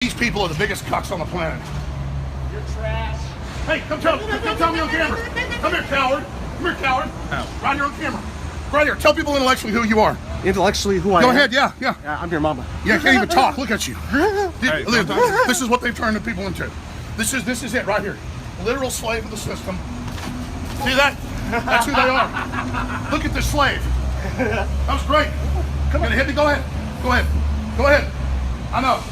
These people are the biggest cucks on the planet. You're trash. Hey, come tell me on camera. Come here, coward. Come here, coward. Oh. Right here on camera. Right here. Tell people intellectually who you are. Intellectually who I am? Go ahead, yeah. I'm your mama. Yeah, can't even talk. Look at you. Hey, This is what they've turned the people into. This is it right here. Literal slave of the system. See that? That's who they are. Look at this slave. That was great. Come on, hit me. Go ahead. Go ahead. I know.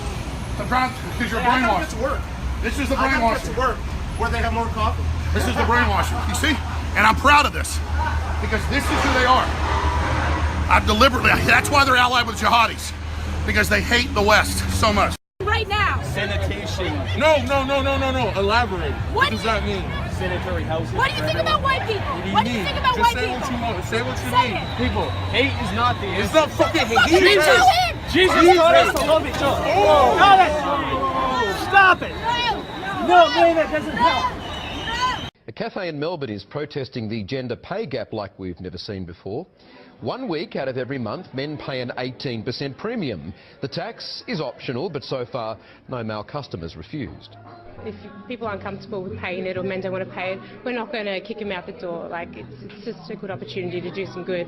I'm trying because you're brainwashed. To work. This is the I gotta get brainwashing. to work where they have more coffee. This is the brainwashing. You see? And I'm proud of this because this is who they are. I deliberately. That's why they're allied with jihadis because they hate the West so much. Right now. Sanitation. No. Elaborate. What does that mean? Sanitary housing. What do you think about white people? What do you think about Just white say people? what you want. Say what you Say mean. it. People, hate is not the It's issue. not fucking hate. Fucking Jesus. tell him. Jesus taught us to love each other. Oh. Stop it! Stop it! No, that doesn't help. A cafe in Melbourne is protesting the gender pay gap like we've never seen before. 1 week out of every month, men pay an 18% premium. The tax is optional, but so far, no male customers refused. If people aren't comfortable with paying it or men don't want to pay it, we're not going to kick them out the door. Like, it's just a good opportunity to do some good.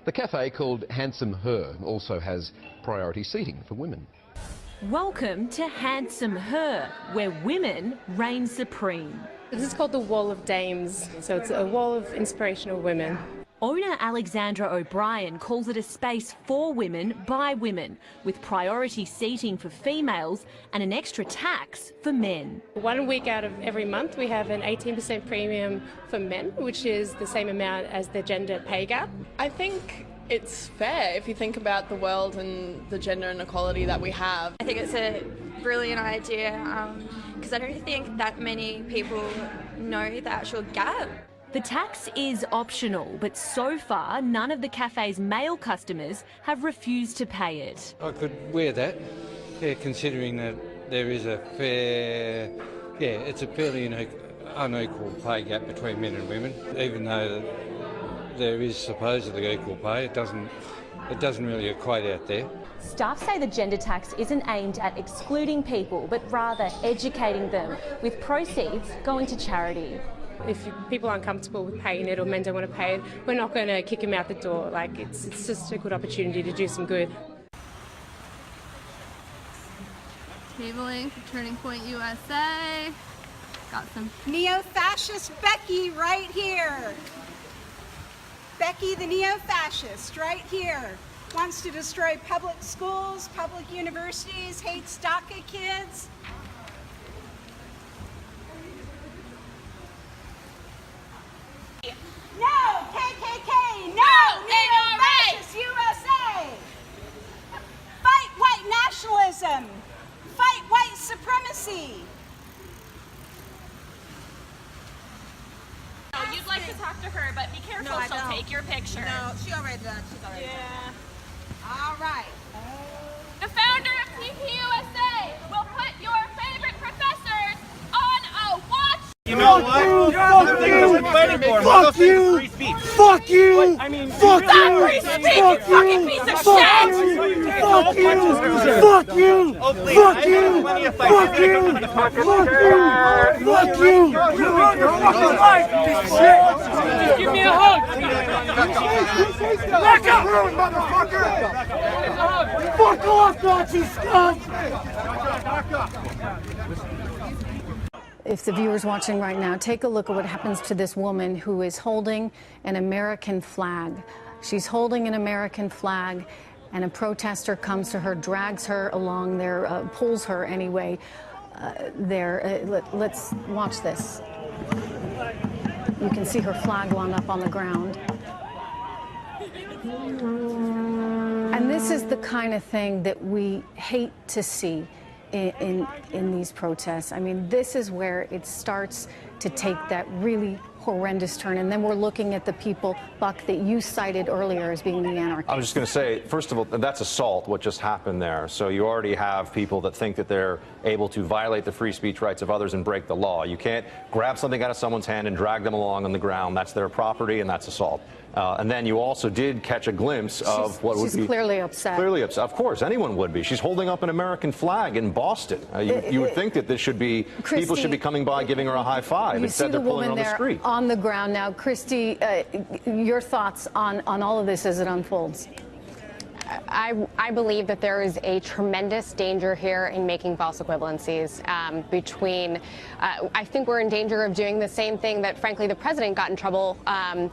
The cafe, called Handsome Her, also has priority seating for women. Welcome to Handsome Her, where women reign supreme. This is called the Wall of Dames, so it's a wall of inspirational women. Owner Alexandra O'Brien calls it a space for women by women, with priority seating for females and an extra tax for men. 1 week out of every month we have an 18% premium for men, which is the same amount as the gender pay gap. I think it's fair if you think about the world and the gender inequality that we have. I think it's a brilliant idea because I don't think that many people know the actual gap. The tax is optional, but so far none of the cafe's male customers have refused to pay it. I could wear that, considering that there is a fair, it's a fairly unequal pay gap between men and women. Even though there is supposedly equal pay, it doesn't really equate out there. Staff say the gender tax isn't aimed at excluding people, but rather educating them, with proceeds going to charity. If people aren't comfortable with paying it or men don't want to pay it, we're not going to kick them out the door. Like, it's just a good opportunity to do some good. Tabling for Turning Point USA. Got some Neo-fascist Becky right here. Becky the neo-fascist right here. Wants to destroy public schools, public universities, hates DACA kids. No KKK, no neo-fascist USA. Fight white nationalism. Fight white supremacy. Oh, you'd like to talk to her, but be careful, No, she'll take your picture. No, she already done. She's already done. All right. The founder of TPUSA will put your favorite professors on a watch. You know what? Fuck you! Fuck you! I mean, fuck you! Free speech, you fucking piece of shit! Fuck you! Fuck you! Fuck you! Fuck you! Fuck you! Fuck you! Give me a hug! Back up, motherfucker! Fuck off, Nazi scum! If the viewers watching right now, take a look at what happens to this woman who is holding an American flag. She's holding an American flag, and a protester comes to her, drags her along there, pulls her anyway. Let's watch this. You can see her flag lying up on the ground. And this is the kind of thing that we hate to see in these protests. I mean, this is where it starts to take that really horrendous turn. And then we're looking at the people, Buck, that you cited earlier as being the anarchists. I was just going to say, first of all, that's assault, what just happened there. So you already have people that think that they're able to violate the free speech rights of others and break the law. You can't grab something out of someone's hand and drag them along on the ground. That's their property, and that's assault. And then you also did catch a glimpse of what would be... She's clearly upset. Clearly upset. Of course, anyone would be. She's holding up an American flag in Boston. You would think that this should be... Christy, people should be coming by giving her a high five. Instead, they're pulling her on the street. On the ground now. Christy, your thoughts on all of this as it unfolds? I believe that there is a tremendous danger here in making false equivalencies between, I think we're in danger of doing the same thing that, frankly, the president got in trouble on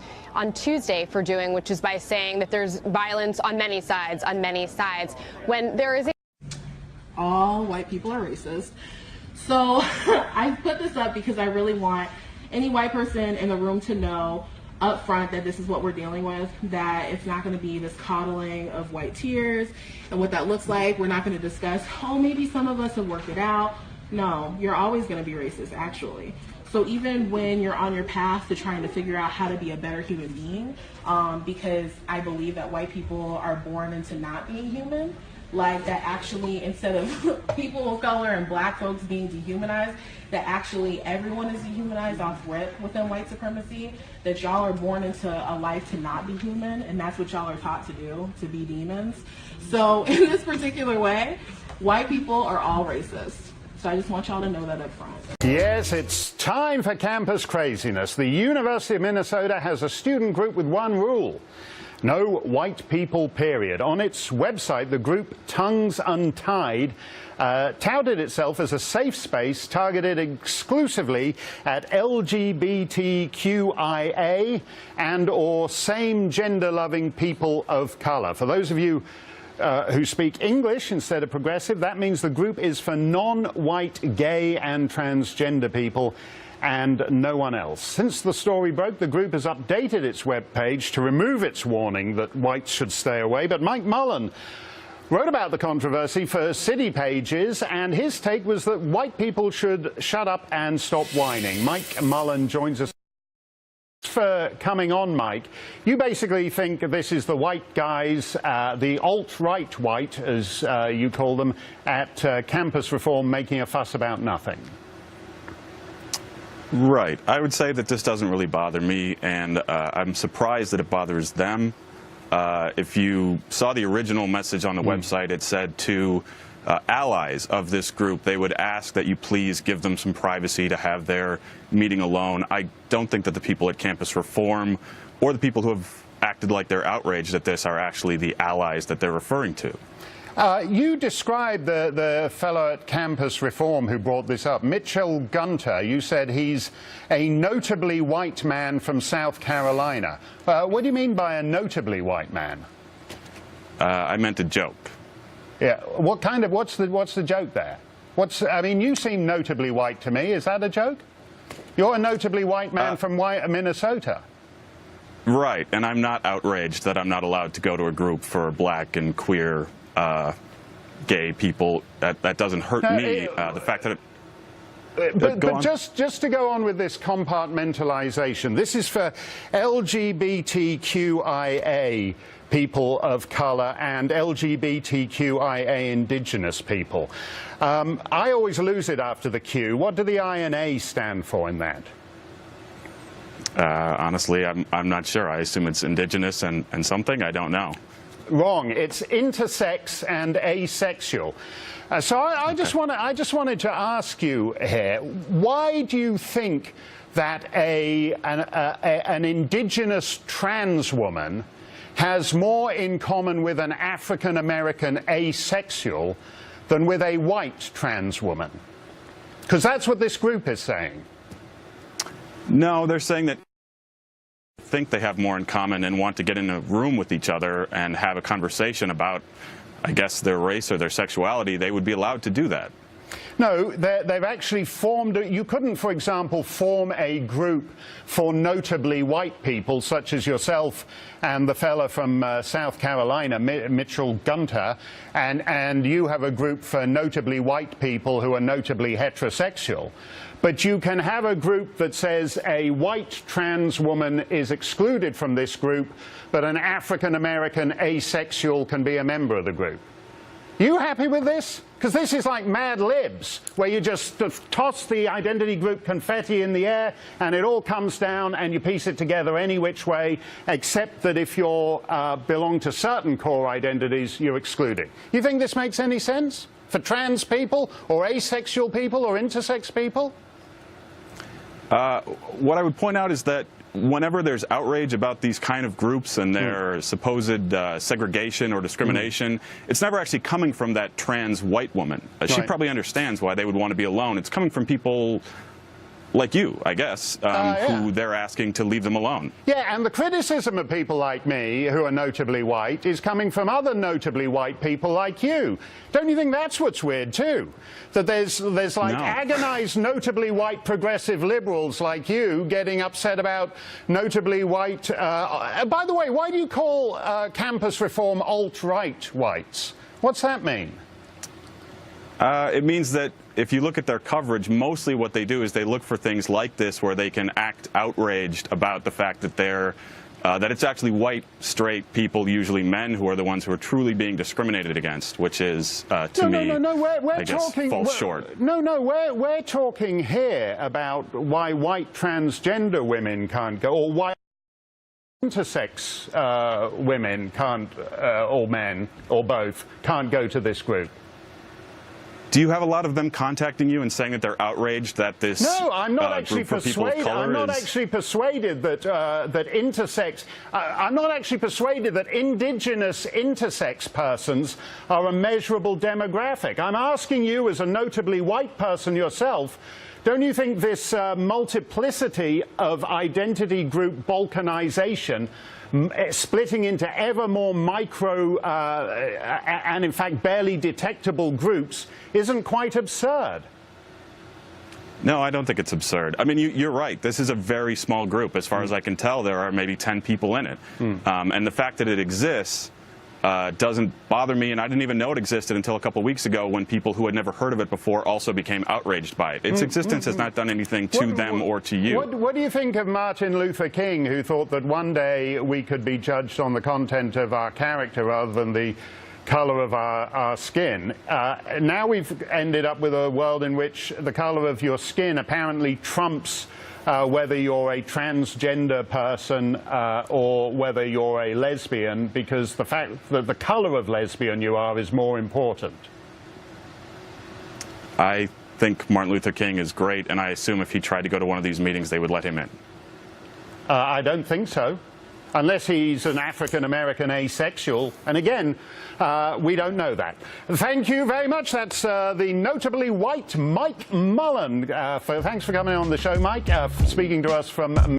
Tuesday for doing, which is by saying that there's violence on many sides, when there is all white people are racist. So I put this up because I really want any white person in the room to know up front that this is what we're dealing with, that it's not going to be this coddling of white tears and what that looks like. We're not going to discuss, oh, maybe some of us have worked it out. No, you're always going to be racist, actually. So even when you're on your path to trying to figure out how to be a better human being, because I believe that white people are born into not being human, like that actually, instead of people of color and black folks being dehumanized, that actually everyone is dehumanized off rip within white supremacy, that y'all are born into a life to not be human, and that's what y'all are taught to do, to be demons. So in this particular way, white people are all racist. So I just want y'all to know that up front. Yes, it's time for campus craziness. The University of Minnesota has a student group with one rule: no white people, period. On its website, the group Tongues Untied touted itself as a safe space targeted exclusively at LGBTQIA and or same gender-loving people of color. For those of you who speak English instead of progressive, that means the group is for non-white gay and transgender people and no one else. Since the story broke, the group has updated its webpage to remove its warning that whites should stay away. But Mike Mullen wrote about the controversy for City Pages, and his take was that white people should shut up and stop whining. Mike Mullen joins us. For coming on, Mike. You basically think this is the white guys, the alt-right white, as you call them, at campus reform making a fuss about nothing. Right. I would say that this doesn't really bother me, and I'm surprised that it bothers them. If you saw the original message on the website, it said to allies of this group, they would ask that you please give them some privacy to have their meeting alone. I don't think that the people at Campus Reform or the people who have acted like they're outraged at this are actually the allies that they're referring to. You described the fellow at Campus Reform who brought this up, Mitchell Gunter. You said he's a notably white man from South Carolina. What do you mean by a notably white man? I meant a joke. Yeah. What's the joke there? I mean, you seem notably white to me. Is that a joke? You're a notably white man from Minnesota. Right, and I'm not outraged that I'm not allowed to go to a group for black and queer gay people. That doesn't hurt me. The fact that But just to go on with this compartmentalization, this is for LGBTQIA people of color and LGBTQIA indigenous people. I always lose it after the Q. What do the I and A stand for in that? Honestly, I'm not sure. I assume it's indigenous and something. I don't know. Wrong. It's intersex and asexual. So I just wanted to ask you here, why do you think that an indigenous trans woman has more in common with an African-American asexual than with a white trans woman? Because that's what this group is saying. No, they're saying that think they have more in common and want to get in a room with each other and have a conversation about, I guess, their race or their sexuality. They would be allowed to do that. No, they've actually formed, you couldn't, for example, form a group for notably white people, such as yourself and the fella from South Carolina, Mitchell Gunter, and you have a group for notably white people who are notably heterosexual. But you can have a group that says a white trans woman is excluded from this group, but an African-American asexual can be a member of the group. You happy with this? Because this is like Mad Libs, where you just toss the identity group confetti in the air and it all comes down and you piece it together any which way, except that if you belong to certain core identities, you're excluded. You think this makes any sense for trans people or asexual people or intersex people? What I would point out is that whenever there's outrage about these kind of groups and their supposed segregation or discrimination, it's never actually coming from that trans white woman. She probably understands why they would want to be alone. It's coming from people like you, I guess, who they're asking to leave them alone. Yeah, and the criticism of people like me, who are notably white, is coming from other notably white people like you. Don't you think that's what's weird, too? That there's like agonized notably white progressive liberals like you getting upset about notably white... by the way, why do you call campus reform alt-right whites? What's that mean? It means that if you look at their coverage, mostly what they do is they look for things like this where they can act outraged about the fact that that it's actually white, straight people, usually men, who are the ones who are truly being discriminated against, which is, to me, I guess, falls short. We're talking here about why white transgender women can't go, or why intersex women can't, or men, or both, can't go to this group. Do you have a lot of them contacting you and saying that they're outraged that this No, I'm not actually group for people of color I'm not actually persuaded that that intersex. I'm not actually persuaded that indigenous intersex persons are a measurable demographic. I'm asking you, as a notably white person yourself, don't you think this multiplicity of identity group balkanization, splitting into ever more micro and in fact barely detectable groups, isn't quite absurd? No, I don't think it's absurd. I mean, you're right. This is a very small group. As far as I can tell, there are maybe 10 people in it. And the fact that it exists doesn't bother me, and I didn't even know it existed until a couple weeks ago when people who had never heard of it before also became outraged by it. Its existence has not done anything to them or to you. What do you think of Martin Luther King, who thought that one day we could be judged on the content of our character rather than the color of our skin? Now we've ended up with a world in which the color of your skin apparently trumps whether you're a transgender person or whether you're a lesbian, because the fact that the color of lesbian you are is more important. I think Martin Luther King is great, and I assume if he tried to go to one of these meetings, they would let him in. I don't think so. Unless he's an African-American asexual. And again, we don't know that. Thank you very much. That's the notably white Mike Mullen. Thanks for coming on the show, Mike, speaking to us from...